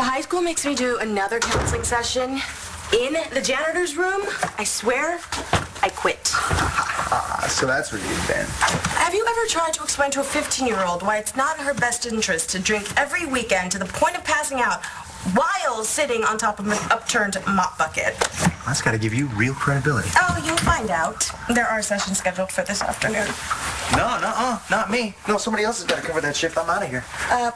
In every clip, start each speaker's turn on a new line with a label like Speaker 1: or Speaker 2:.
Speaker 1: high school makes me do another counseling session in the janitor's room. I swear, I quit.
Speaker 2: So that's where you've been.
Speaker 1: Have you ever tried to explain to a 15-year-old why it's not in her best interest to drink every weekend to the point of passing out while sitting on top of an upturned mop bucket?
Speaker 2: That's got to give you real credibility.
Speaker 1: Oh, you'll find out. There are sessions scheduled for this afternoon.
Speaker 2: No, not me. No, somebody else has got to cover that shift. I'm out of here.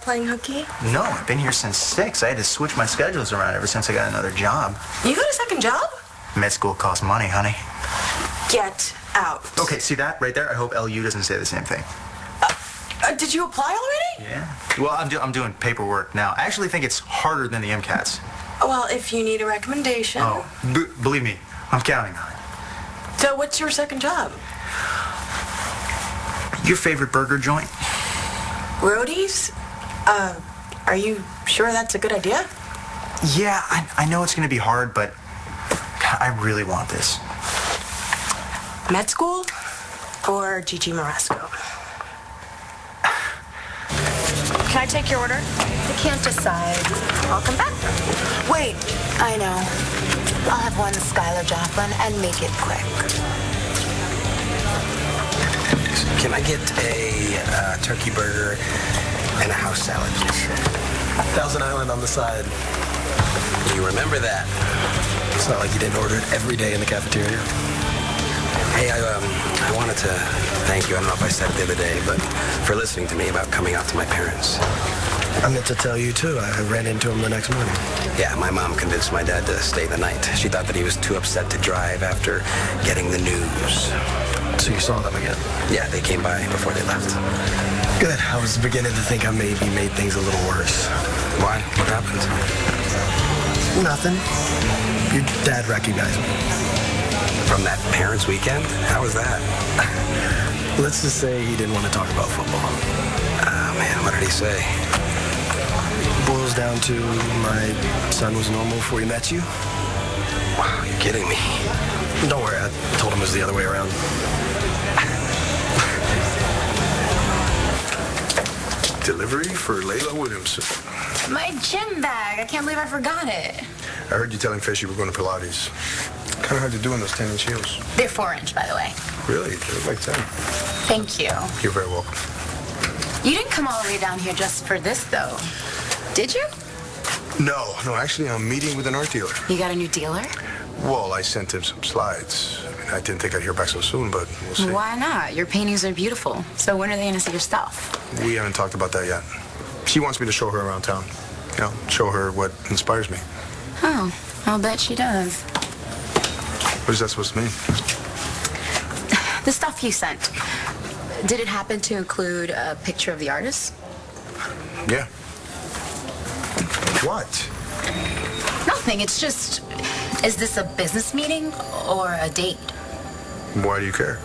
Speaker 1: Playing hooky?
Speaker 2: No, I've been here since 6. I had to switch my schedules around ever since I got another job.
Speaker 1: You got a second job?
Speaker 2: Med school costs money, honey.
Speaker 1: Get out.
Speaker 2: Okay, see that right there? I hope LU doesn't say the same thing.
Speaker 1: Did you apply already?
Speaker 2: Yeah. Well, I'm doing paperwork now. I actually think it's harder than the MCATs.
Speaker 1: Well, if you need a recommendation.
Speaker 2: Oh, believe me, I'm counting on it.
Speaker 1: So what's your second job?
Speaker 2: Your favorite burger joint?
Speaker 1: Roadies? Are you sure that's a good idea?
Speaker 2: Yeah, I know it's going to be hard, but I really want this.
Speaker 1: Med school or Gigi Marasco? Can I take your order?
Speaker 3: I can't decide.
Speaker 1: I'll come back.
Speaker 3: Wait, I know. I'll have one Skylar Joplin and make it quick.
Speaker 4: Can I get a turkey burger and a house salad, please?
Speaker 5: Thousand Island on the side.
Speaker 4: You remember that?
Speaker 5: It's not like you didn't order it every day in the cafeteria.
Speaker 4: Hey, I wanted to thank you. I don't know if I said it the other day, but for listening to me about coming out to my parents.
Speaker 5: I meant to tell you, too. I ran into him the next morning.
Speaker 4: Yeah, my mom convinced my dad to stay the night. She thought that he was too upset to drive after getting the news.
Speaker 5: So you saw them again?
Speaker 4: Yeah, they came by before they left.
Speaker 5: Good. I was beginning to think I maybe made things a little worse.
Speaker 4: Why? What happened?
Speaker 5: Nothing. Your dad recognized me.
Speaker 4: From that parents' weekend? How was that?
Speaker 5: Let's just say he didn't want to talk about football.
Speaker 4: Oh, man, what did he say?
Speaker 5: Boils down to my son was normal before he met you.
Speaker 4: Wow, you're kidding me.
Speaker 5: Don't worry, I told him it was the other way around.
Speaker 6: Delivery for Layla Williamson.
Speaker 3: My gym bag. I can't believe I forgot it.
Speaker 6: I heard you telling Fish you were going to Pilates. Kind of hard to do in those 10-inch heels.
Speaker 3: They're 4-inch, by the way.
Speaker 6: Really? They look like 10.
Speaker 3: Thank you.
Speaker 6: You're very welcome.
Speaker 3: You didn't come all the way down here just for this, though. Did you?
Speaker 6: No, actually, I'm meeting with an art dealer.
Speaker 3: You got a new dealer?
Speaker 6: Well, I sent him some slides. I didn't think I'd hear back so soon, but we'll see.
Speaker 3: Why not? Your paintings are beautiful. So when are they going to see your stuff?
Speaker 6: We haven't talked about that yet. She wants me to show her around town. You know, show her what inspires me.
Speaker 3: Oh, I'll bet she does.
Speaker 6: What is that supposed to mean?
Speaker 3: The stuff you sent, did it happen to include a picture of the artist?
Speaker 6: Yeah. What?
Speaker 3: Nothing. It's just, is this a business meeting or a date?
Speaker 6: Why do you care?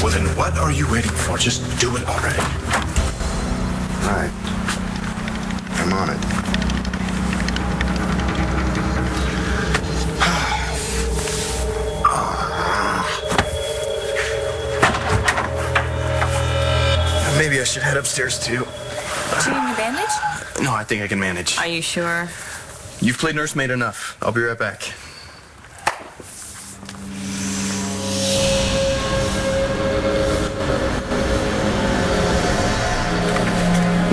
Speaker 7: Well, then what are you waiting for? Just do it already.
Speaker 8: All right. I'm on it.
Speaker 5: Maybe I should head upstairs, too.
Speaker 3: Do you need a bandage?
Speaker 5: No, I think I can manage.
Speaker 3: Are you sure?
Speaker 5: You've played nursemaid enough. I'll be right back.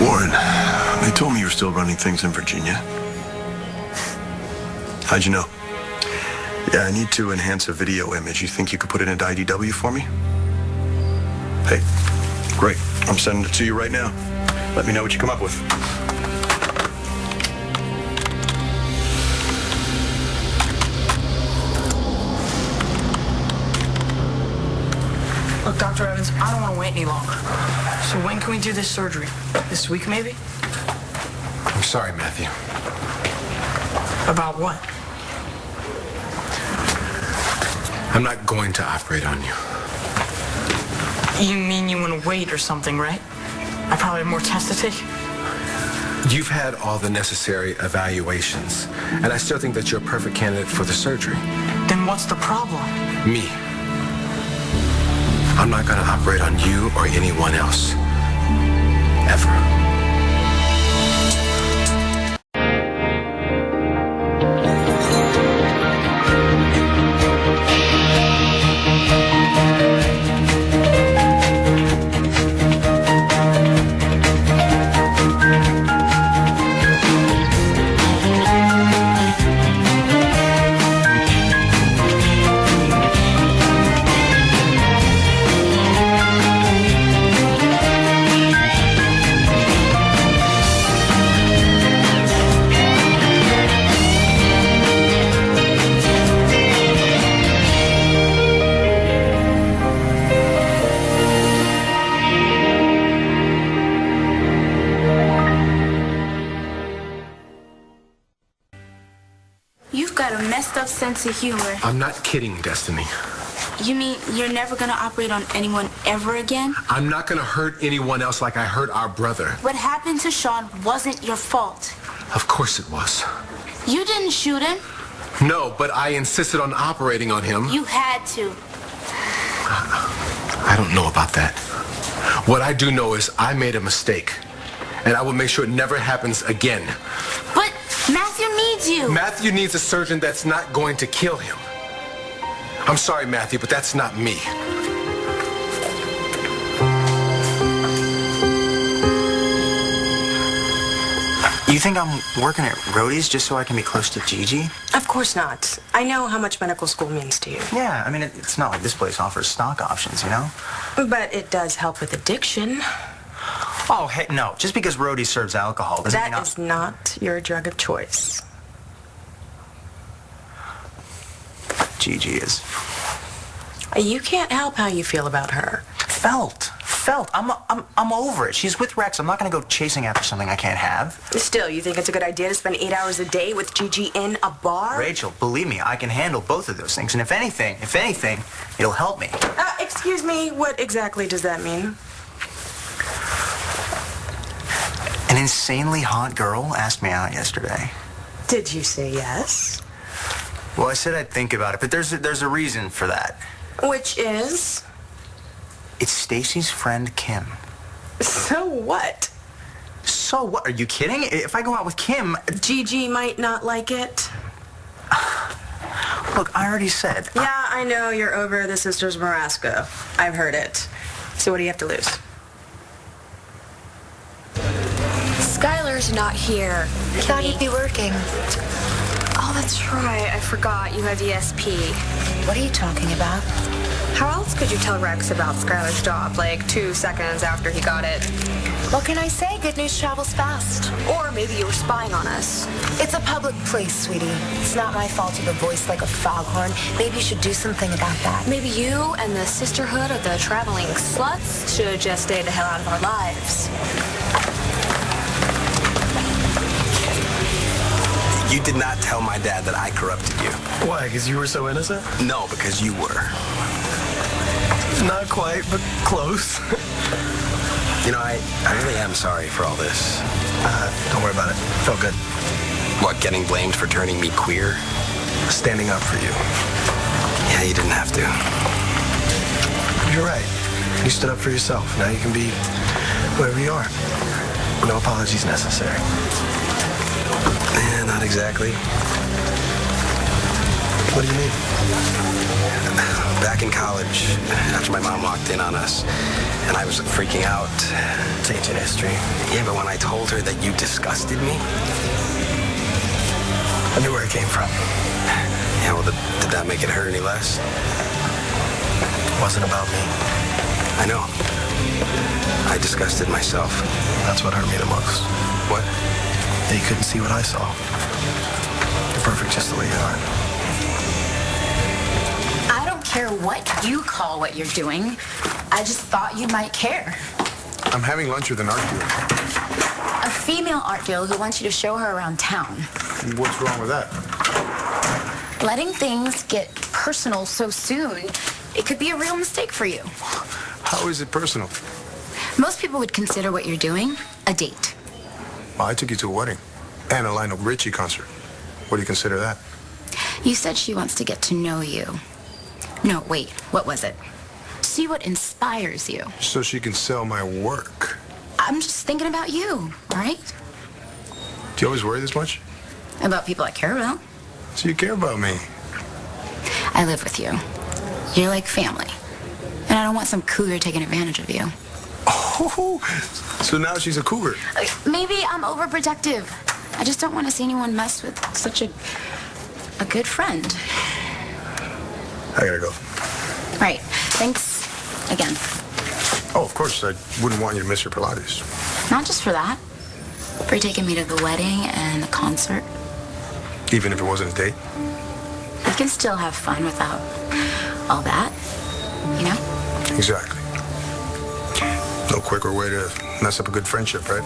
Speaker 7: Warren, they told me you were still running things in Virginia. How'd you know? Yeah, I need to enhance a video image. You think you could put it into IDW for me? Hey, great. I'm sending it to you right now. Let me know what you come up with.
Speaker 9: Look, Dr. Evans, I don't want to wait any longer. So when can we do this surgery? This week, maybe?
Speaker 7: I'm sorry, Matthew.
Speaker 9: About what?
Speaker 7: I'm not going to operate on you.
Speaker 9: You mean you want to wait or something, right? I probably have more tests to take?
Speaker 4: You've had all the necessary evaluations, and I still think that you're a perfect candidate for the surgery.
Speaker 9: Then what's the problem?
Speaker 4: Me. I'm not going to operate on you or anyone else. Ever.
Speaker 10: You've got a messed up sense of humor.
Speaker 4: I'm not kidding, Destiny.
Speaker 10: You mean you're never gonna operate on anyone ever again?
Speaker 4: I'm not going to hurt anyone else like I hurt our brother.
Speaker 10: What happened to Sean wasn't your fault.
Speaker 4: Of course it was.
Speaker 10: You didn't shoot him.
Speaker 4: No, but I insisted on operating on him.
Speaker 10: You had to.
Speaker 4: I don't know about that. What I do know is I made a mistake, and I will make sure it never happens again.
Speaker 10: But Matthew needs you.
Speaker 4: Matthew needs a surgeon that's not going to kill him. I'm sorry, Matthew, but that's not me.
Speaker 2: You think I'm working at Rhodey's just so I can be close to Gigi?
Speaker 1: Of course not. I know how much medical school means to you.
Speaker 2: Yeah, I mean, it's not like this place offers stock options, you know?
Speaker 1: But it does help with addiction.
Speaker 2: Oh, hey, no. Just because Rhodey serves alcohol doesn't mean
Speaker 1: That is not your drug of choice.
Speaker 2: Gigi is.
Speaker 1: You can't help how you feel about her.
Speaker 2: Felt. I'm over it. She's with Rex. I'm not going to go chasing after something I can't have.
Speaker 1: Still, you think it's a good idea to spend 8 hours a day with Gigi in a bar?
Speaker 2: Rachel, believe me, I can handle both of those things. And if anything, it'll help me.
Speaker 1: Excuse me, what exactly does that mean?
Speaker 2: An insanely hot girl asked me out yesterday.
Speaker 1: Did you say yes?
Speaker 2: Well, I said I'd think about it, but there's a reason for that.
Speaker 1: Which is?
Speaker 2: It's Stacy's friend, Kim.
Speaker 1: So what?
Speaker 2: So what? Are you kidding? If I go out with Kim...
Speaker 1: Gigi might not like it.
Speaker 2: Look, I already said...
Speaker 1: Yeah, I know you're over the Sisters Marasco. I've heard it. So what do you have to lose?
Speaker 11: Skylar's not here. Thought he'd be working.
Speaker 12: Oh, that's right. I forgot you had ESP.
Speaker 11: What are you talking about?
Speaker 12: How else could you tell Rex about Skylar's job, like 2 seconds after he got it?
Speaker 11: What can I say? Good news travels fast.
Speaker 12: Or maybe you were spying on us.
Speaker 11: It's a public place, sweetie. It's not my fault you have a voice like a foghorn. Maybe you should do something about that.
Speaker 12: Maybe you and the sisterhood of the traveling sluts should just stay the hell out of our lives.
Speaker 4: You did not tell my dad that I corrupted you.
Speaker 5: Why? Because you were so innocent?
Speaker 4: No, because you were.
Speaker 5: Not quite, but close.
Speaker 4: You know, I really am sorry for all this.
Speaker 5: Don't worry about it. Felt good.
Speaker 4: What, getting blamed for turning me queer?
Speaker 5: Standing up for you.
Speaker 4: Yeah, you didn't have to.
Speaker 5: You're right. You stood up for yourself. Now you can be whoever you are. No apologies necessary.
Speaker 4: Yeah, not exactly.
Speaker 5: What do you mean?
Speaker 4: Back in college, after my mom walked in on us, and I was freaking out.
Speaker 5: It's ancient history.
Speaker 4: Yeah, but when I told her that you disgusted me...
Speaker 5: I knew where it came from.
Speaker 4: Yeah, well, did that make it hurt any less?
Speaker 5: It wasn't about me.
Speaker 4: I know. I disgusted myself.
Speaker 5: That's what hurt me the most.
Speaker 4: What?
Speaker 5: That you couldn't see what I saw. You're perfect just the way you are.
Speaker 3: I don't care what you call what you're doing. I just thought you might care.
Speaker 6: I'm having lunch with an art dealer.
Speaker 3: A female art dealer who wants you to show her around town.
Speaker 6: What's wrong with that?
Speaker 3: Letting things get personal so soon, it could be a real mistake for you.
Speaker 6: How is it personal?
Speaker 3: Most people would consider what you're doing a date.
Speaker 6: Well, I took you to a wedding and a Lionel Richie concert. What do you consider that?
Speaker 3: You said she wants to get to know you. No, wait, what was it? See what inspires you.
Speaker 6: So she can sell my work.
Speaker 3: I'm just thinking about you, all right?
Speaker 6: Do you always worry this much?
Speaker 3: About people I care about.
Speaker 6: So you care about me?
Speaker 3: I live with you. You're like family. And I don't want some cougar taking advantage of you.
Speaker 6: Oh, so now she's a cougar.
Speaker 3: Maybe I'm overprotective. I just don't want to see anyone mess with such a good friend.
Speaker 6: I gotta go.
Speaker 3: Right. Thanks again.
Speaker 6: Oh, of course. I wouldn't want you to miss your Pilates.
Speaker 3: Not just for that. For taking me to the wedding and the concert.
Speaker 6: Even if it wasn't a date?
Speaker 3: We can still have fun without all that, you know?
Speaker 6: Exactly. No quicker way to mess up a good friendship, right?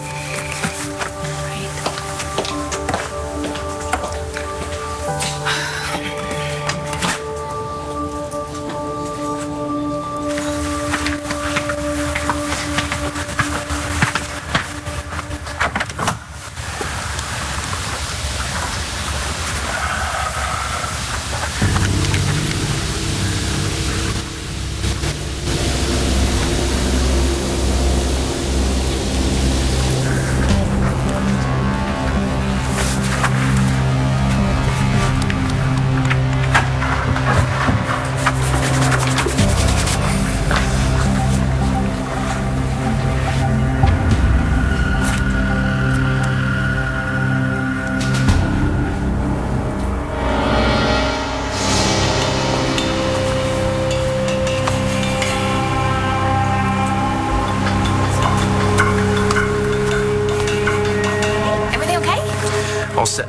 Speaker 2: All set.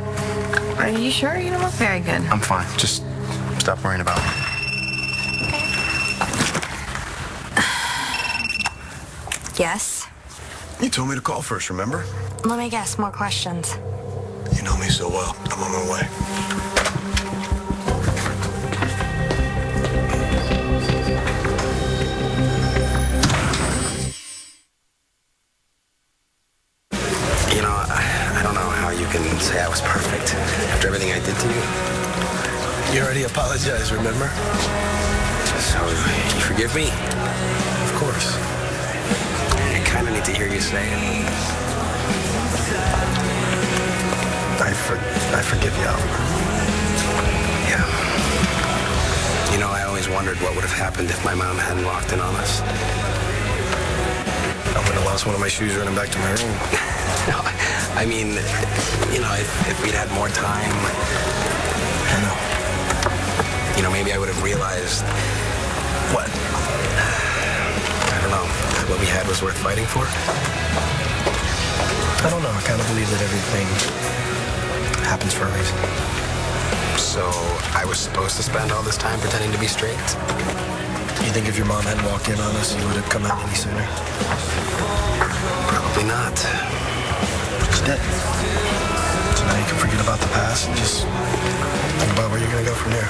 Speaker 13: Are you sure? You don't look very good.
Speaker 2: I'm fine. Just stop worrying about me.
Speaker 13: Yes?
Speaker 7: You told me to call first, remember?
Speaker 13: Let me guess, more questions.
Speaker 7: You know me so well. I'm on my way.
Speaker 4: You know, I don't know how you can say I was perfect after everything I did to you.
Speaker 5: You already apologized, remember?
Speaker 4: So, you forgive me?
Speaker 5: Of course.
Speaker 4: I kind of need to hear you say it.
Speaker 5: I forgive you, Oliver.
Speaker 4: Yeah. You know, I always wondered what would have happened if my mom hadn't walked in on us.
Speaker 5: I would have lost one of my shoes running back to my room.
Speaker 4: No, I mean, you know, if we'd had more time.
Speaker 5: I know.
Speaker 4: You know, maybe I would have realized.
Speaker 5: What?
Speaker 4: I don't know. That what we had was worth fighting for?
Speaker 5: I don't know. I kind of believe that everything happens for a reason.
Speaker 4: So I was supposed to spend all this time pretending to be straight?
Speaker 5: You think if your mom hadn't walked in on us, you would have come out any sooner?
Speaker 4: Probably not.
Speaker 5: She's dead. So now you can forget about the past and just think about where you're going to go from here.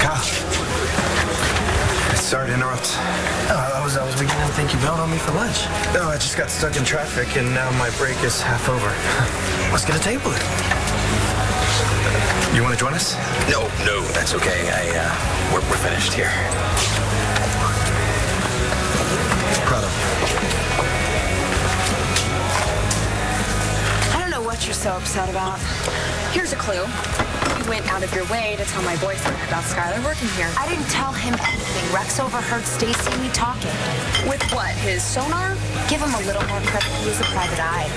Speaker 5: Kyle.
Speaker 2: Sorry to interrupt.
Speaker 5: I was beginning to think you bailed on me for lunch.
Speaker 2: No, I just got stuck in traffic, and now my break is half over.
Speaker 5: Let's get a table then.
Speaker 2: You want to join us?
Speaker 4: No, that's okay. We're finished here.
Speaker 5: Proud of you.
Speaker 14: I don't know what you're so upset about. Here's a clue. You went out of your way to tell my boyfriend about Skylar working here.
Speaker 11: I didn't tell him anything. Rex overheard Stacy and me talking.
Speaker 14: With what, his sonar?
Speaker 11: Give him a little more credit. He's a private eye.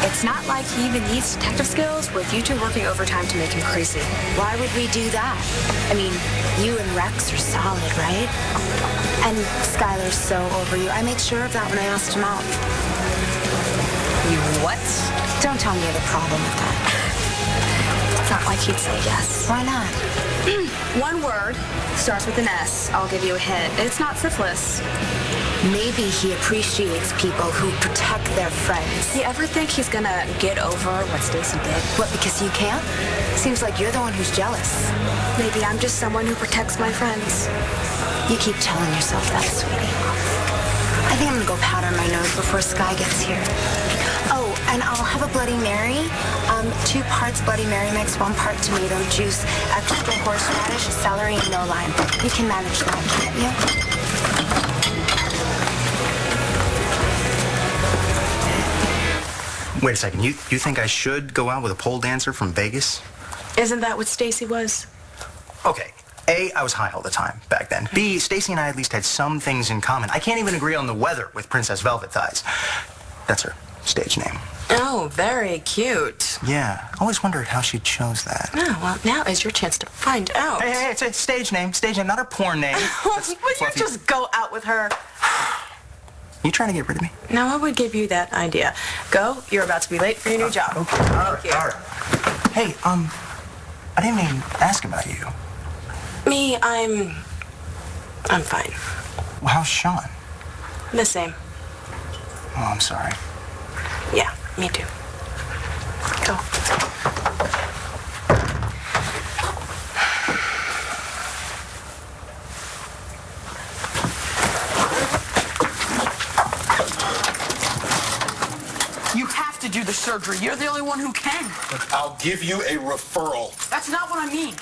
Speaker 14: It's not like he even needs detective skills with you two working overtime to make him crazy.
Speaker 11: Why would we do that? I mean, you and Rex are solid, right? And Skylar's so over you. I made sure of that when I asked him out.
Speaker 14: You what?
Speaker 11: Don't tell me you have a problem with that.
Speaker 14: It's not like he'd say yes.
Speaker 11: Why not?
Speaker 14: One word, starts with an S. I'll give you a hint. It's not syphilis.
Speaker 11: Maybe he appreciates people who protect their friends.
Speaker 14: You ever think he's gonna get over what Stacy did?
Speaker 11: What, because you can't? Seems like you're the one who's jealous.
Speaker 14: Maybe I'm just someone who protects my friends.
Speaker 11: You keep telling yourself that, sweetie. I think I'm gonna go powder my nose before Sky gets here. Oh, and I'll have a Bloody Mary. 2 parts Bloody Mary mix, 1 part tomato juice, extra horseradish, celery, and no lime. You can manage that, can't you?
Speaker 2: Wait a second. You think I should go out with a pole dancer from Vegas?
Speaker 1: Isn't that what Stacy was?
Speaker 2: Okay. A, I was high all the time back then. B, Stacy and I at least had some things in common. I can't even agree on the weather with Princess Velvet Thighs. That's her stage name.
Speaker 1: Oh, very cute.
Speaker 2: Yeah. I always wondered how she chose that.
Speaker 1: Oh, well, now is your chance to find out.
Speaker 2: Hey, it's a stage name, not her porn name.
Speaker 1: Would you just go out with her?
Speaker 2: You trying to get rid of me?
Speaker 1: No, I would give you that idea. Go. You're about to be late for your new job.
Speaker 2: Okay. All right. Hey, I didn't even ask about you.
Speaker 1: Me, I'm fine.
Speaker 2: Well, how's Sean?
Speaker 1: The same.
Speaker 2: Oh, I'm sorry.
Speaker 1: Yeah, me too. Go.
Speaker 9: You have to do the surgery. You're the only one who can.
Speaker 6: I'll give you a referral.
Speaker 9: That's not what I mean.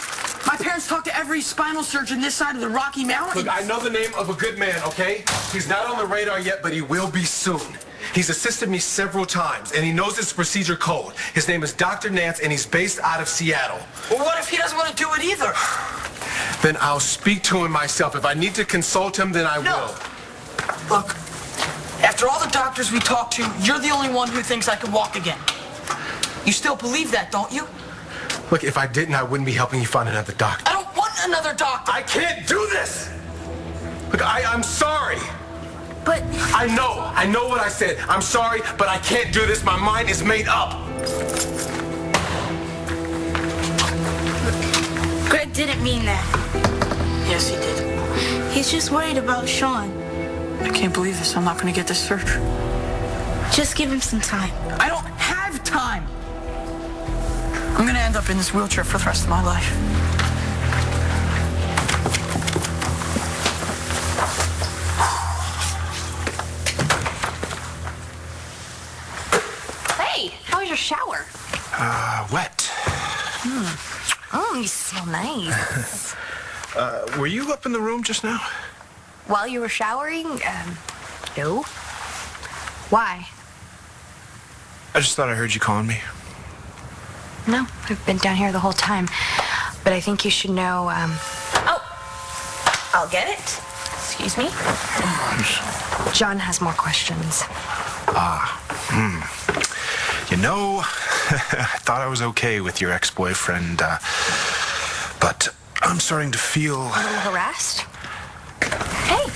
Speaker 9: My parents talked to every spinal surgeon this side of the Rocky Mountains.
Speaker 6: Look, I know the name of a good man, okay? He's not on the radar yet, but he will be soon. He's assisted me several times, and he knows his procedure code. His name is Dr. Nance, and he's based out of Seattle.
Speaker 9: Well, what if he doesn't want to do it either?
Speaker 6: Then I'll speak to him myself. If I need to consult him, then I will.
Speaker 9: Look, after all the doctors we talked to, you're the only one who thinks I can walk again. You still believe that, don't you?
Speaker 6: Look, if I didn't, I wouldn't be helping you find another doctor.
Speaker 9: I don't want another doctor.
Speaker 6: I can't do this! Look, I'm sorry.
Speaker 11: But...
Speaker 6: I know what I said. I'm sorry, but I can't do this. My mind is made up.
Speaker 10: Greg didn't mean that.
Speaker 9: Yes, he did.
Speaker 10: He's just worried about Sean.
Speaker 9: I can't believe this. I'm not going to get this surgery.
Speaker 10: Just give him some time.
Speaker 9: I don't have time. I'm going to end up in this wheelchair for the rest of my life.
Speaker 13: Hey, how was your shower?
Speaker 7: Wet.
Speaker 13: Oh, you smell nice.
Speaker 7: Were you up in the room just now?
Speaker 13: While you were showering? No. Why?
Speaker 7: I just thought I heard you calling me.
Speaker 13: No, I've been down here the whole time. But I think you should know, Oh, I'll get it. Excuse me. John has more questions.
Speaker 7: You know, I thought I was okay with your ex-boyfriend, but I'm starting to feel...
Speaker 13: A little harassed? Hey,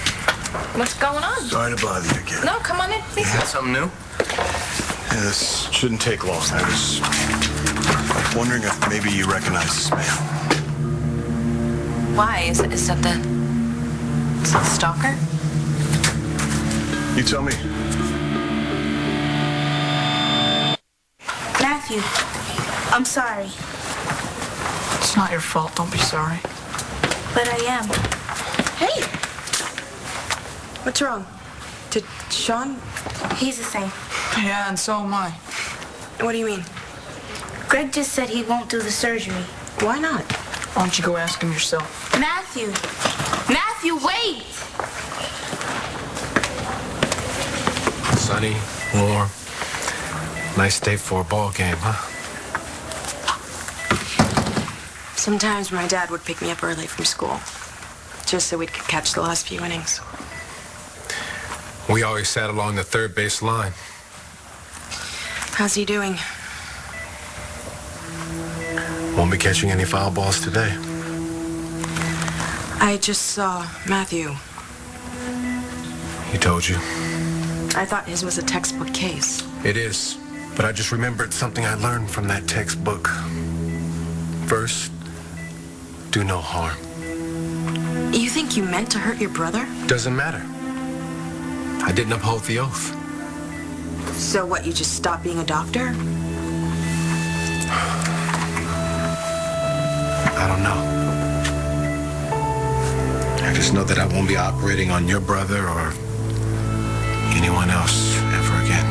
Speaker 13: what's going on?
Speaker 7: Sorry to bother you again.
Speaker 13: No, come on in, please.
Speaker 2: Got something new?
Speaker 7: Yeah, this shouldn't take long. I was wondering if maybe you recognize this man.
Speaker 13: Why? Is that the stalker?
Speaker 7: You tell me.
Speaker 10: Matthew, I'm sorry.
Speaker 9: It's not your fault. Don't be sorry.
Speaker 10: But I am.
Speaker 1: Hey! What's wrong? Did Sean?
Speaker 10: He's the same.
Speaker 9: Yeah, and so am I.
Speaker 1: What do you mean?
Speaker 10: Greg just said he won't do the surgery.
Speaker 1: Why not?
Speaker 9: Why don't you go ask him yourself?
Speaker 10: Matthew! Matthew, wait!
Speaker 4: Sunny, warm. Nice day for a ball game, huh?
Speaker 1: Sometimes my dad would pick me up early from school, just so we could catch the last few innings.
Speaker 4: We always sat along the third base line.
Speaker 1: How's he doing?
Speaker 4: Won't be catching any foul balls today.
Speaker 1: I just saw Matthew.
Speaker 4: He told you?
Speaker 1: I thought his was a textbook case.
Speaker 4: It is, but I just remembered something I learned from that textbook. First, do no harm.
Speaker 1: You think you meant to hurt your brother?
Speaker 4: Doesn't matter. I didn't uphold the oath.
Speaker 1: So what, you just stopped being a doctor?
Speaker 4: I don't know. I just know that I won't be operating on your brother or
Speaker 6: anyone else ever again.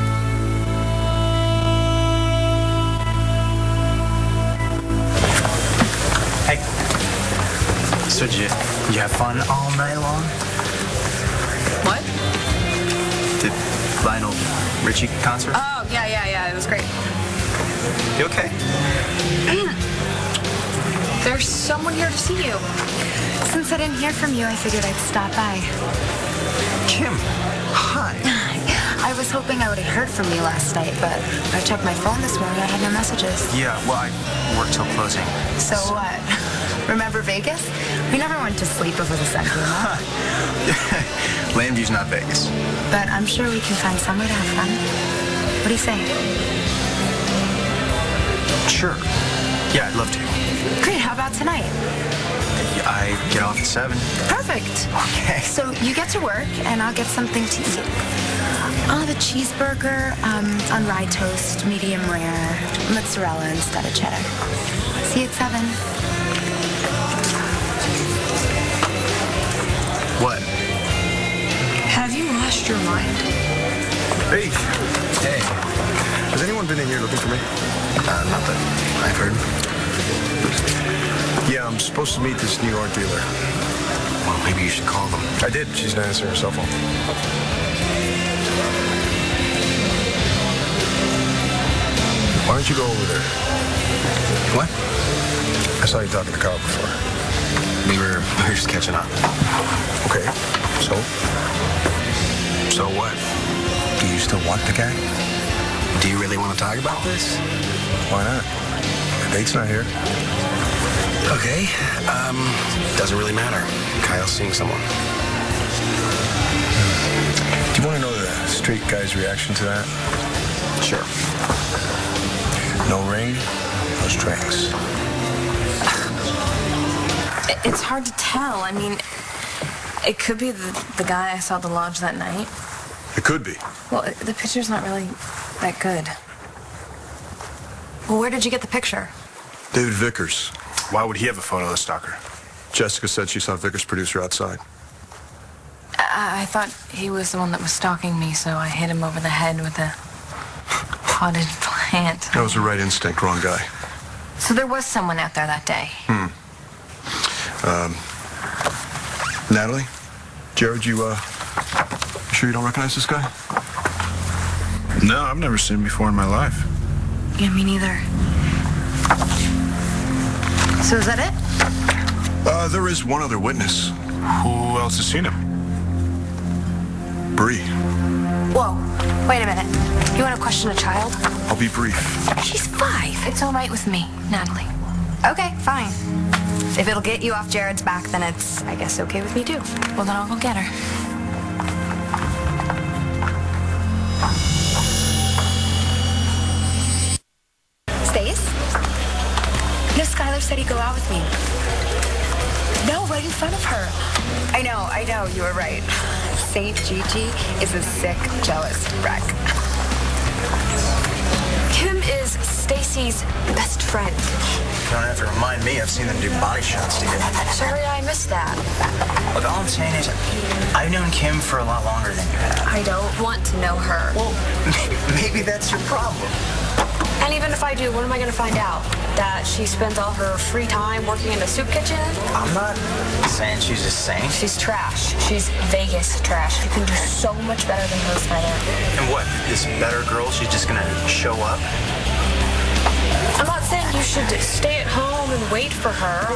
Speaker 2: Hey. So did you have fun all night long?
Speaker 14: What?
Speaker 2: The Lionel Richie concert?
Speaker 14: Oh, yeah. It was great.
Speaker 2: You okay?
Speaker 14: There's someone here to see you.
Speaker 13: Since I didn't hear from you, I figured I'd stop by.
Speaker 2: Kim, hi.
Speaker 13: I was hoping I would have heard from you last night, but I checked my phone this morning. I had no messages.
Speaker 2: Yeah, well, I worked till closing.
Speaker 13: So what? Remember Vegas? We never went to sleep before the sun came up.
Speaker 2: Landview's not Vegas.
Speaker 13: But I'm sure we can find somewhere to have fun. What do you say?
Speaker 2: Sure. Yeah, I'd love to.
Speaker 13: Great, how about tonight?
Speaker 2: I get off at 7.
Speaker 13: Perfect.
Speaker 2: Okay.
Speaker 13: So you get to work, and I'll get something to eat. I'll have a cheeseburger on rye toast, medium rare, mozzarella instead of cheddar. See you at 7.
Speaker 2: What?
Speaker 14: Have you lost your mind?
Speaker 5: Hey. Hey. Has anyone been in here looking for me?
Speaker 2: Not that I've heard.
Speaker 5: Yeah, I'm supposed to meet this new art dealer.
Speaker 4: Well, maybe you should call them.
Speaker 5: I did. She's not answering her cell phone. Why don't you go over there?
Speaker 4: What?
Speaker 5: I saw you talking to Carl before.
Speaker 4: We were just catching up.
Speaker 5: Okay. So?
Speaker 4: So what?
Speaker 5: Do you still want the guy?
Speaker 4: Do you really want to talk about this?
Speaker 5: Why not? The date's not here.
Speaker 4: Okay. Doesn't really matter. Kyle's seeing someone.
Speaker 5: Do you want to know the straight guy's reaction to that?
Speaker 4: Sure.
Speaker 5: No ring, no strings.
Speaker 14: It's hard to tell. I mean, it could be the guy I saw at the lodge that night.
Speaker 5: It could be.
Speaker 14: Well, the picture's not really that good.
Speaker 13: Well, where did you get the picture?
Speaker 5: David Vickers.
Speaker 6: Why would he have a photo of the stalker?
Speaker 5: Jessica said she saw Vickers' producer outside.
Speaker 14: I thought he was the one that was stalking me, so I hit him over the head with a potted plant.
Speaker 5: That was the right instinct, wrong guy.
Speaker 14: So there was someone out there that day.
Speaker 5: Natalie? Jared, you sure you don't recognize this guy?
Speaker 6: No, I've never seen him before in my life.
Speaker 13: Yeah, me neither. So is that it?
Speaker 5: There is one other witness.
Speaker 6: Who else has seen him?
Speaker 5: Bree.
Speaker 13: Whoa, wait a minute. You want to question a child?
Speaker 5: I'll be brief.
Speaker 13: She's 5.
Speaker 14: It's all right with me, Natalie.
Speaker 13: Okay, fine. If it'll get you off Jared's back, then it's, I guess, okay with me too.
Speaker 14: Well, then I'll go get her.
Speaker 13: Stace? No, Skylar said he'd go out with me. No, right in front of her. I know, you were right. Saint Gigi is a sick, jealous wreck.
Speaker 12: Kim is Stacy's best friend.
Speaker 2: You don't have to remind me. I've seen them do body shots together.
Speaker 12: Sorry I missed that.
Speaker 2: Look, all I'm saying is I've known Kim for a lot longer than you have.
Speaker 12: I don't want to know her.
Speaker 2: Well, maybe that's your problem.
Speaker 12: And even if I do, what am I going to find out? That she spends all her free time working in a soup kitchen?
Speaker 2: I'm not saying she's a saint.
Speaker 12: She's trash. She's Vegas trash. You can do so much better than her, Skylar.
Speaker 2: And what, this better girl, she's just gonna show up?
Speaker 12: I'm not saying you should stay at home and wait for her.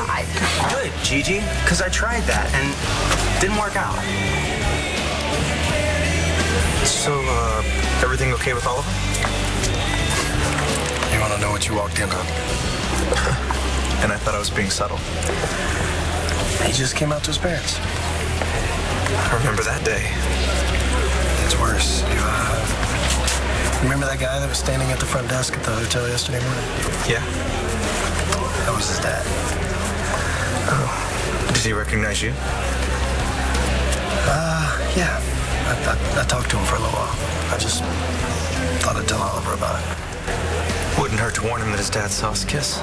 Speaker 2: Good, Gigi, because I tried that and it didn't work out.
Speaker 5: So, everything okay with all of them?
Speaker 4: You want to know what you walked in on?
Speaker 5: And I thought I was being subtle.
Speaker 4: He just came out to his parents.
Speaker 5: I remember that day.
Speaker 4: It's worse. You, remember that guy that was standing at the front desk at the hotel yesterday morning?
Speaker 5: Yeah.
Speaker 4: That was his dad.
Speaker 5: Oh. Does he recognize you?
Speaker 4: Yeah. I talked to him for a little while. I just thought I'd tell Oliver about it.
Speaker 5: Wouldn't hurt to warn him that his dad saw us kiss.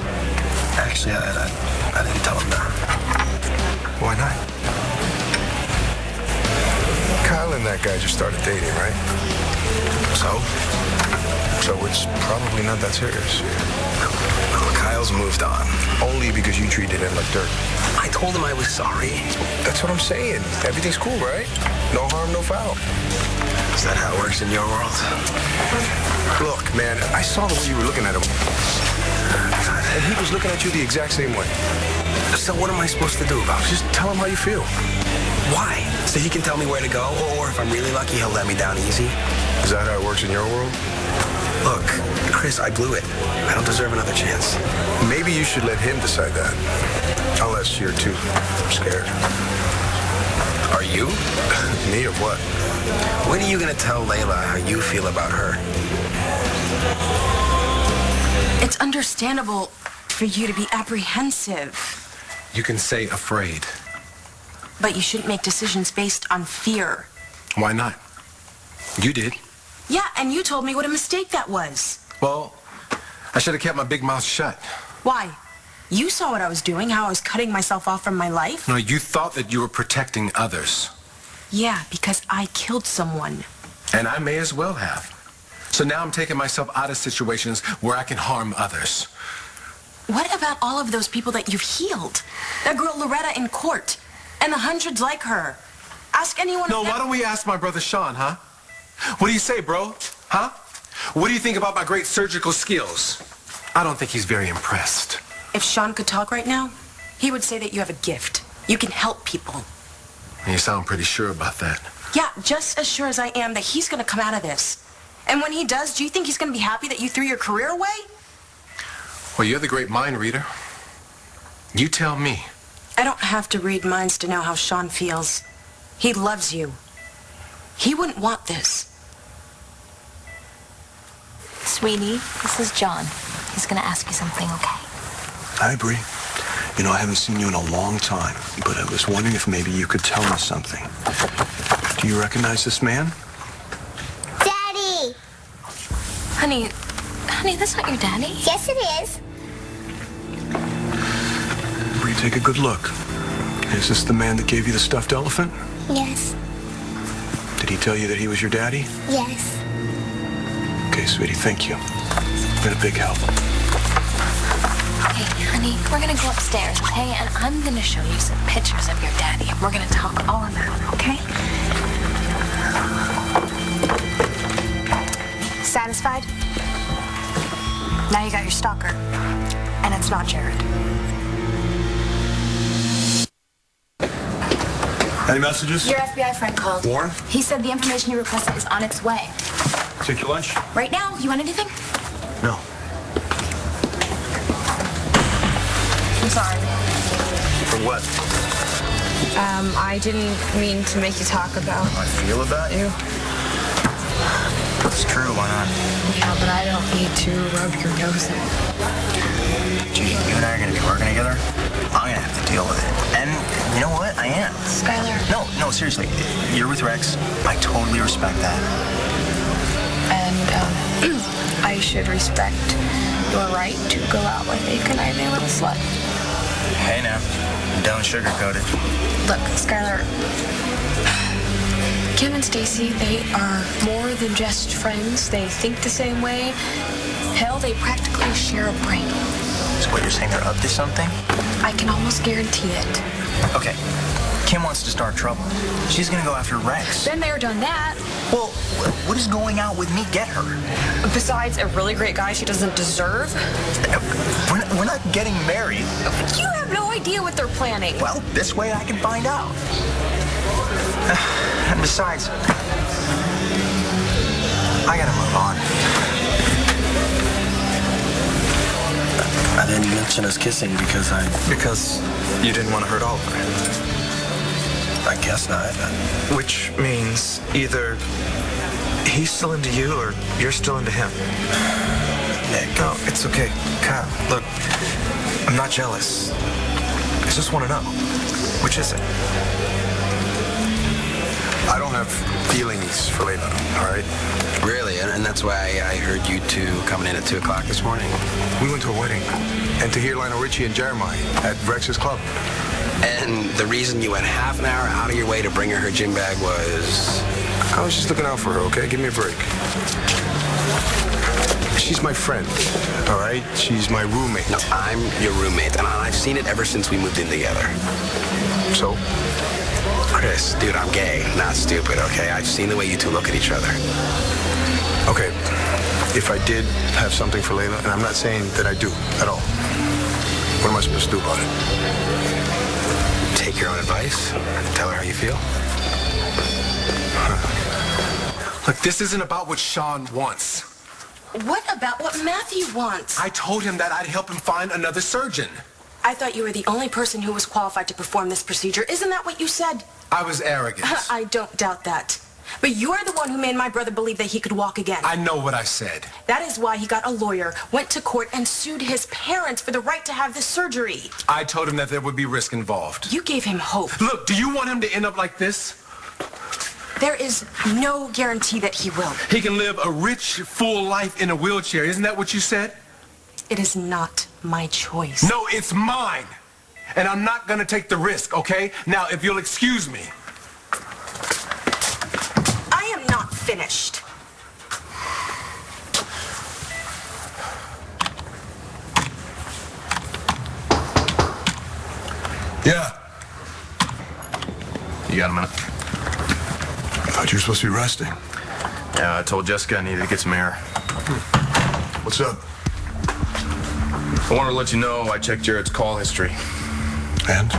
Speaker 4: Actually, I didn't tell him that.
Speaker 5: Why not? Kyle and that guy just started dating, right? So it's probably not that serious.
Speaker 4: Kyle's moved on.
Speaker 5: Only because you treated him like dirt.
Speaker 4: I told him I was sorry.
Speaker 5: That's what I'm saying. Everything's cool, right? No harm, no foul.
Speaker 4: Is that how it works in your world?
Speaker 5: Look, man, I saw the way you were looking at him. And he was looking at you the exact same way.
Speaker 4: So what am I supposed to do about it?
Speaker 5: Just tell him how you feel.
Speaker 4: Why? So he can tell me where to go? Or if I'm really lucky, he'll let me down easy?
Speaker 5: Is that how it works in your world?
Speaker 4: Look, Chris, I blew it. I don't deserve another chance.
Speaker 5: Maybe you should let him decide that. Unless you're too scared.
Speaker 4: Are you?
Speaker 5: Me of what?
Speaker 4: When are you going to tell Layla how you feel about her?
Speaker 1: It's understandable for you to be apprehensive.
Speaker 6: You can say afraid.
Speaker 1: But you shouldn't make decisions based on fear.
Speaker 6: Why not? You did.
Speaker 1: Yeah, and you told me what a mistake that was.
Speaker 6: Well, I should have kept my big mouth shut.
Speaker 1: Why? You saw what I was doing, how I was cutting myself off from my life.
Speaker 6: No, you thought that you were protecting others.
Speaker 1: Yeah, because I killed someone.
Speaker 6: And I may as well have. So now I'm taking myself out of situations where I can harm others.
Speaker 1: What about all of those people that you've healed? That girl Loretta in court, and the hundreds like her. Ask anyone.
Speaker 6: No, why don't we ask my brother Sean, huh? What do you say, bro? Huh? What do you think about my great surgical skills? I don't think he's very impressed.
Speaker 1: If Sean could talk right now, he would say that you have a gift. You can help people.
Speaker 6: You sound pretty sure about that.
Speaker 1: Yeah, just as sure as I am that he's going to come out of this. And when he does, do you think he's going to be happy that you threw your career away?
Speaker 6: Well, you're the great mind reader. You tell me.
Speaker 1: I don't have to read minds to know how Sean feels. He loves you. He wouldn't want this.
Speaker 12: Sweetie, this is John. He's gonna ask you something, okay?
Speaker 7: Hi, Bree. You know, I haven't seen you in a long time, but I was wondering if maybe you could tell me something. Do you recognize this man?
Speaker 11: Daddy!
Speaker 12: Honey, that's not your daddy.
Speaker 11: Yes, it is.
Speaker 7: Bree, take a good look. Is this the man that gave you the stuffed elephant?
Speaker 11: Yes.
Speaker 7: Did he tell you that he was your daddy?
Speaker 11: Yes.
Speaker 7: Okay, sweetie, thank you. Been a big help.
Speaker 12: Okay, honey, we're gonna go upstairs, okay? And I'm gonna show you some pictures of your daddy, and we're gonna talk all about it, okay?
Speaker 13: Satisfied? Now you got your stalker. And it's not Jared.
Speaker 7: Any messages?
Speaker 3: Your FBI friend called.
Speaker 7: Warren?
Speaker 3: He said the information you requested is on its way.
Speaker 7: Take your lunch?
Speaker 3: Right now, you want anything?
Speaker 7: No.
Speaker 14: I'm sorry.
Speaker 2: For what?
Speaker 14: I didn't mean to make you talk about
Speaker 2: How I feel about you? It's true, why not?
Speaker 14: Yeah, but I don't need to rub your nose in it.
Speaker 2: Gee, you and I are gonna be working together? I'm gonna have to deal with it. And you know what? I am.
Speaker 3: Skylar.
Speaker 2: No, seriously. You're with Rex. I totally respect that.
Speaker 14: And I should respect your right to go out with a conniving little slut.
Speaker 2: Hey now, don't sugarcoat it.
Speaker 14: Look, Skylar, Kim and Stacy, they are more than just friends. They think the same way. Hell, they practically share a brain.
Speaker 2: So what, you're saying they're up to something?
Speaker 14: I can almost guarantee it.
Speaker 2: Okay, Kim wants to start trouble. She's gonna go after Rex.
Speaker 14: Been there, done that.
Speaker 2: Well, what does going out with me get her?
Speaker 14: Besides a really great guy she doesn't deserve.
Speaker 2: We're not getting married.
Speaker 14: You have no idea what they're planning.
Speaker 2: Well, this way I can find out. And besides, I gotta move on.
Speaker 4: I didn't mention us kissing because
Speaker 5: Because you didn't want to hurt Oliver.
Speaker 4: I guess not.
Speaker 5: Which means either he's still into you or you're still into him.
Speaker 4: Nick.
Speaker 5: No, it's okay. Kyle, look, I'm not jealous. I just want to know. Which is it? I don't have feelings for Layla, all right?
Speaker 4: Really? And that's why I heard you two coming in at 2 o'clock this morning?
Speaker 5: We went to a wedding, and to hear Lionel Richie and Jeremiah at Rex's club.
Speaker 4: And the reason you went half an hour out of your way to bring her gym bag was...
Speaker 5: I was just looking out for her, okay? Give me a break. She's my friend, all right? She's my roommate.
Speaker 4: No, I'm your roommate, and I've seen it ever since we moved in together.
Speaker 5: So?
Speaker 4: Chris, dude, I'm gay, not stupid, okay? I've seen the way you two look at each other.
Speaker 5: Okay, if I did have something for Layla, and I'm not saying that I do at all, what am I supposed to do about it?
Speaker 4: Take your own advice. Tell her how you feel.
Speaker 6: Look, this isn't about what Sean wants.
Speaker 1: What about what Matthew wants?
Speaker 6: I told him that I'd help him find another surgeon.
Speaker 1: I thought you were the only person who was qualified to perform this procedure. Isn't that what you said?
Speaker 6: I was arrogant.
Speaker 1: I don't doubt that. But you're the one who made my brother believe that he could walk again.
Speaker 6: I know what I said.
Speaker 1: That is why he got a lawyer, went to court, and sued his parents for the right to have this surgery.
Speaker 6: I told him that there would be risk involved.
Speaker 1: You gave him hope.
Speaker 6: Look, do you want him to end up like this?
Speaker 1: There is no guarantee that he will.
Speaker 6: He can live a rich, full life in a wheelchair. Isn't that what you said?
Speaker 1: It is not my choice.
Speaker 6: No, it's mine. And I'm not going to take the risk, okay? Now, if you'll excuse me.
Speaker 1: I am not finished.
Speaker 7: Yeah.
Speaker 15: You got a minute?
Speaker 7: I thought you were supposed to be resting.
Speaker 15: Yeah, I told Jessica I needed to get some air.
Speaker 7: What's up?
Speaker 15: I wanted to let you know I checked Jared's call history.
Speaker 7: And?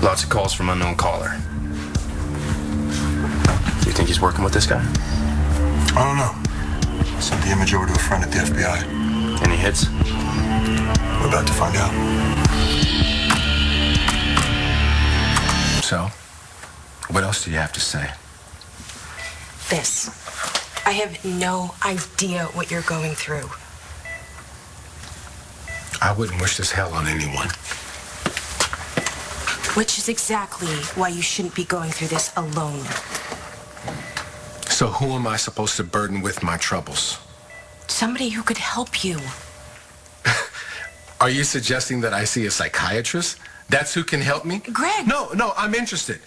Speaker 15: Lots of calls from unknown caller. Do you think he's working with this guy?
Speaker 7: I don't know. Sent the image over to a friend at the FBI.
Speaker 15: Any hits?
Speaker 7: We're about to find out.
Speaker 6: So, what else do you have to say?
Speaker 1: This. I have no idea what you're going through.
Speaker 6: I wouldn't wish this hell on anyone.
Speaker 1: Which is exactly why you shouldn't be going through this alone.
Speaker 6: So who am I supposed to burden with my troubles?
Speaker 1: Somebody who could help you.
Speaker 6: Are you suggesting that I see a psychiatrist? That's who can help me?
Speaker 1: Greg!
Speaker 6: No, I'm interested.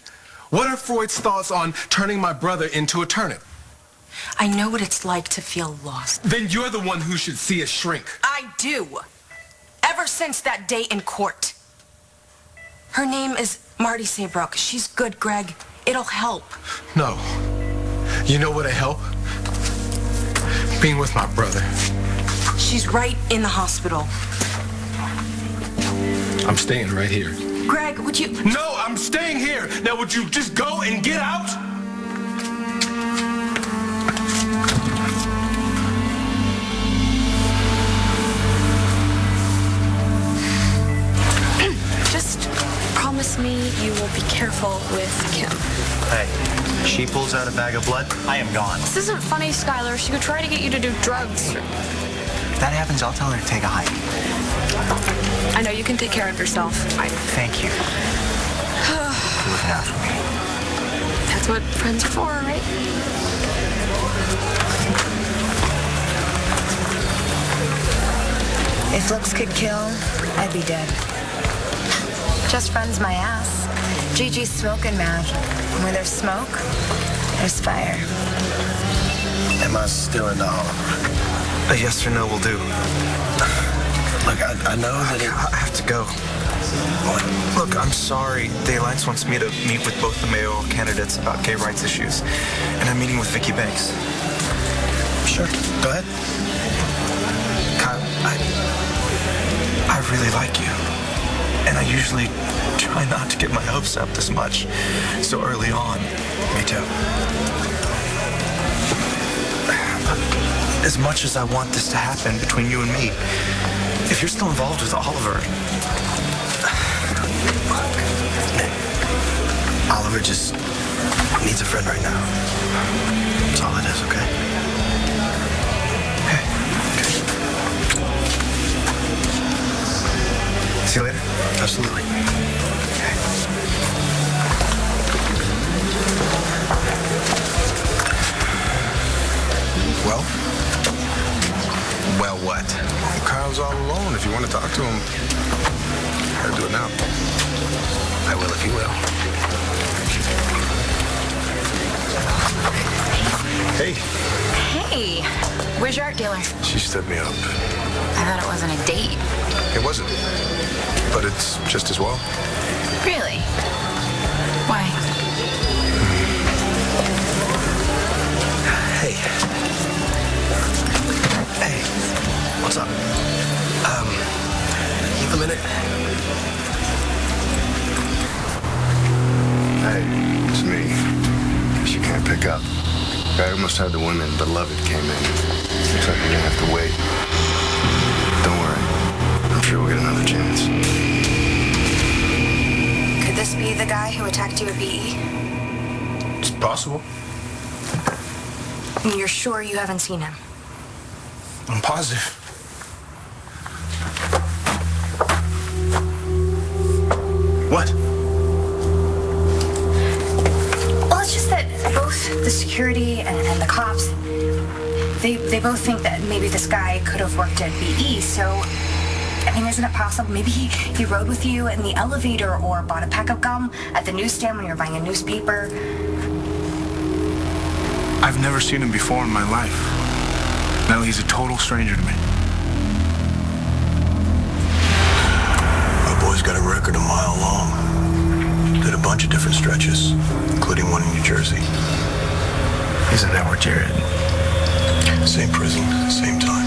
Speaker 6: What are Freud's thoughts on turning my brother into a turnip?
Speaker 1: I know what it's like to feel lost.
Speaker 6: Then you're the one who should see a shrink.
Speaker 1: I do. Ever since that day in court. Her name is Marty Saybrook. She's good, Greg. It'll help.
Speaker 6: No. You know what'll help? Being with my brother.
Speaker 1: She's right in the hospital.
Speaker 6: I'm staying right here.
Speaker 1: Greg, would you...
Speaker 6: No, I'm staying here. Now, would you just go and get out?
Speaker 14: Just promise me you will be careful with Kim.
Speaker 2: Hey, she pulls out a bag of blood, I am gone.
Speaker 10: This isn't funny, Skylar. She could try to get you to do drugs.
Speaker 2: If that happens, I'll tell her to take a hike.
Speaker 14: I know you can take care of yourself.
Speaker 2: Thank you for looking out for me.
Speaker 14: That's what friends are for, right?
Speaker 13: If looks could kill, I'd be dead. Just friends my ass. Gigi's smoking mad. Where there's smoke, there's fire.
Speaker 5: Am I still in the Oliver? A yes or no will do. Look, I know that I have to go. Look, I'm sorry. The Alliance wants me to meet with both the mayoral candidates about gay rights issues. And I'm meeting with Vicky Banks. Sure, go ahead. Kyle, I really like you. And I usually try not to get my hopes up this much so early on. Me too. As much as I want this to happen between you and me, if you're still involved with Oliver, Oliver just needs a friend right now. That's all it is, okay? Okay. See you later? Absolutely. Okay. Well?
Speaker 4: Well, what?
Speaker 5: Kyle's all alone. If you want to talk to him, Gotta do it now.
Speaker 4: I will if you will.
Speaker 5: Hey.
Speaker 13: Hey, where's your art dealer?
Speaker 5: She stood me up.
Speaker 13: I thought it wasn't a date.
Speaker 5: It wasn't. But it's just as well.
Speaker 13: Really? Why?
Speaker 4: Hey. Hey. What's up? You have a minute?
Speaker 8: Hey, it's me. She can't pick up. I almost had the women beloved came in. Looks like we're gonna have to wait. Don't worry. I'm sure we'll get another chance.
Speaker 11: Could this be the guy who attacked you at BE?
Speaker 2: It's possible.
Speaker 11: And you're sure you haven't seen him?
Speaker 2: I'm positive. What?
Speaker 13: Well, it's just that both the security and the cops, they both think that maybe this guy could have worked at BE, so, I mean, isn't it possible maybe he rode with you in the elevator or bought a pack of gum at the newsstand when you were buying a newspaper?
Speaker 5: I've never seen him before in my life. Now he's a total stranger to me.
Speaker 7: My boy's got a record a mile long. Did a bunch of different stretches, including one in New Jersey.
Speaker 2: Isn't that where Jared?
Speaker 7: Same prison, same time.